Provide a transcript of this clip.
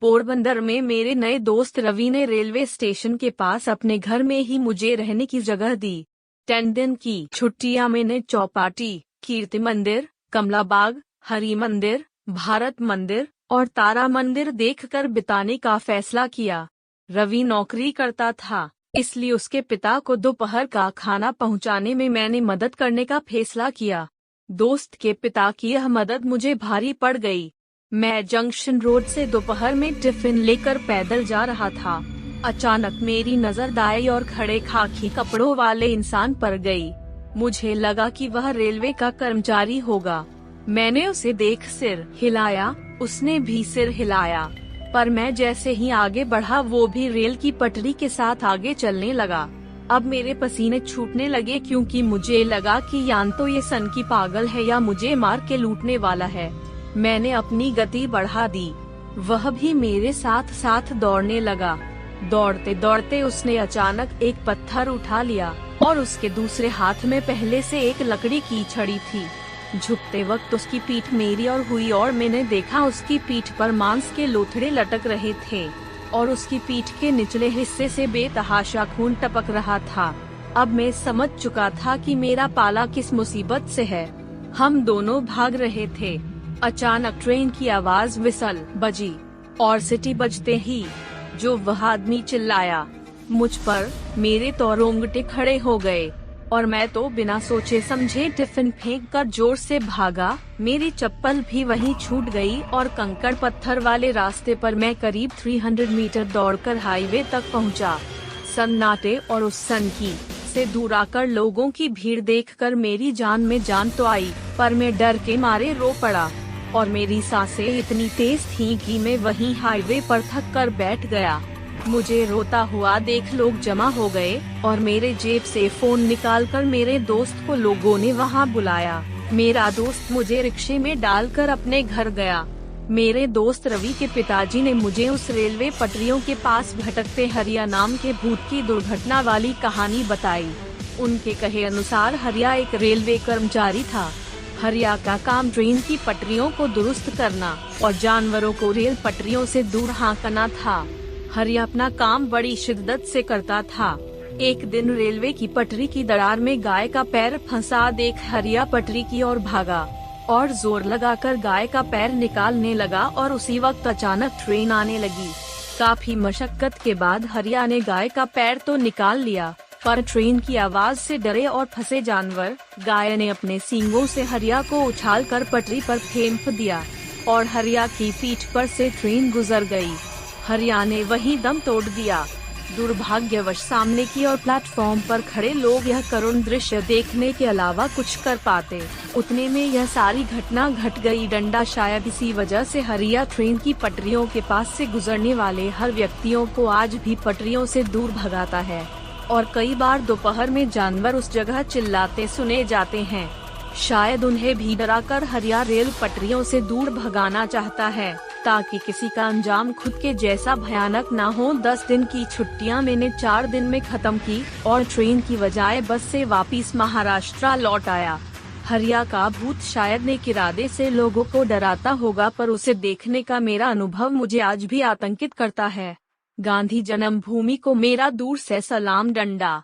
पोरबंदर में मेरे नए दोस्त रवि ने रेलवे स्टेशन के पास अपने घर में ही मुझे रहने की जगह दी। 10 दिन की छुट्टियां मैंने चौपाटी, कीर्ति मंदिर, कमला बाग, हरि मंदिर, भारत मंदिर और तारा मंदिर देखकर बिताने का फैसला किया। रवि नौकरी करता था, इसलिए उसके पिता को दोपहर का खाना पहुंचाने में मैंने मदद करने का फैसला किया। दोस्त के पिता की यह मदद मुझे भारी पड़ गई। मैं जंक्शन रोड से दोपहर में टिफिन लेकर पैदल जा रहा था। अचानक मेरी नजर दाएं और खड़े खाकी कपड़ों वाले इंसान पर गई। मुझे लगा कि वह रेलवे का कर्मचारी होगा। मैंने उसे देख सिर हिलाया, उसने भी सिर हिलाया, पर मैं जैसे ही आगे बढ़ा वो भी रेल की पटरी के साथ आगे चलने लगा। अब मेरे पसीने छूटने लगे क्योंकि मुझे लगा कि या तो ये सनकी पागल है या मुझे मार के लूटने वाला है। मैंने अपनी गति बढ़ा दी। वह भी मेरे साथ साथ दौड़ने लगा। दौड़ते दौड़ते उसने अचानक एक पत्थर उठा लिया और उसके दूसरे हाथ में पहले से एक लकड़ी की छड़ी थी। झुकते वक्त उसकी पीठ मेरी और हुई और मैंने देखा उसकी पीठ पर मांस के लोथड़े लटक रहे थे और उसकी पीठ के निचले हिस्से से बेतहाशा खून टपक रहा था। अब मैं समझ चुका था कि मेरा पाला किस मुसीबत से है। हम दोनों भाग रहे थे। अचानक ट्रेन की आवाज विसल बजी और सिटी बजते ही जो वह आदमी चिल्लाया मुझ पर, मेरे तो रोंगटे खड़े हो गए और मैं तो बिना सोचे समझे टिफिन फेंककर जोर से भागा। मेरी चप्पल भी वहीं छूट गई और कंकड़ पत्थर वाले रास्ते पर मैं करीब 300 मीटर दौड़कर हाईवे तक पहुंचा। सन्नाटे और उस सनकी से दूर आकर लोगों की भीड़ देखकर मेरी जान में जान तो आई, पर मैं डर के मारे रो पड़ा और मेरी सांसें इतनी तेज थीं कि मैं वहीं हाईवे पर थक कर बैठ गया। मुझे रोता हुआ देख लोग जमा हो गए और मेरे जेब से फोन निकालकर मेरे दोस्त को लोगों ने वहां बुलाया। मेरा दोस्त मुझे रिक्शे में डालकर अपने घर गया। मेरे दोस्त रवि के पिताजी ने मुझे उस रेलवे पटरियों के पास भटकते हरिया नाम के भूत की दुर्घटना वाली कहानी बताई। उनके कहे अनुसार हरिया एक रेलवे कर्मचारी था। हरिया का काम ट्रेन की पटरियों को दुरुस्त करना और जानवरों को रेल पटरियों से दूर हाँकना था। हरिया अपना काम बड़ी शिद्दत से करता था। एक दिन रेलवे की पटरी की दरार में गाय का पैर फंसा देख हरिया पटरी की ओर भागा और जोर लगाकर गाय का पैर निकालने लगा और उसी वक्त अचानक ट्रेन आने लगी। काफी मशक्कत के बाद हरिया ने गाय का पैर तो निकाल लिया, पर ट्रेन की आवाज से डरे और फंसे जानवर गाय ने अपने सींगों से हरिया को उछालकर पटरी पर फेंक दिया और हरिया की पीठ पर से ट्रेन गुजर गई। हरिया ने वहीं दम तोड़ दिया। दुर्भाग्यवश सामने की और प्लेटफॉर्म पर खड़े लोग यह करुण दृश्य देखने के अलावा कुछ कर पाते। उतने में यह सारी घटना घट गई। डंडा शायद इसी वजह से हरिया ट्रेन की पटरियों के पास से गुजरने वाले हर व्यक्तियों को आज भी पटरियों से दूर भगाता है और कई बार दोपहर में जानवर उस जगह चिल्लाते सुने जाते हैं। शायद उन्हें भी डराकर हरिया रेल पटरियों से दूर भगाना चाहता है ताकि किसी का अंजाम खुद के जैसा भयानक ना हो। 10 दिन की छुट्टियां मैंने 4 दिन में खत्म की और ट्रेन की बजाय बस से वापस महाराष्ट्र लौट आया। हरिया का भूत शायद नेक इरादे से लोगों को डराता होगा, पर उसे देखने का मेरा अनुभव मुझे आज भी आतंकित करता है। गांधी जन्मभूमि को मेरा दूर से सलाम। डंडा।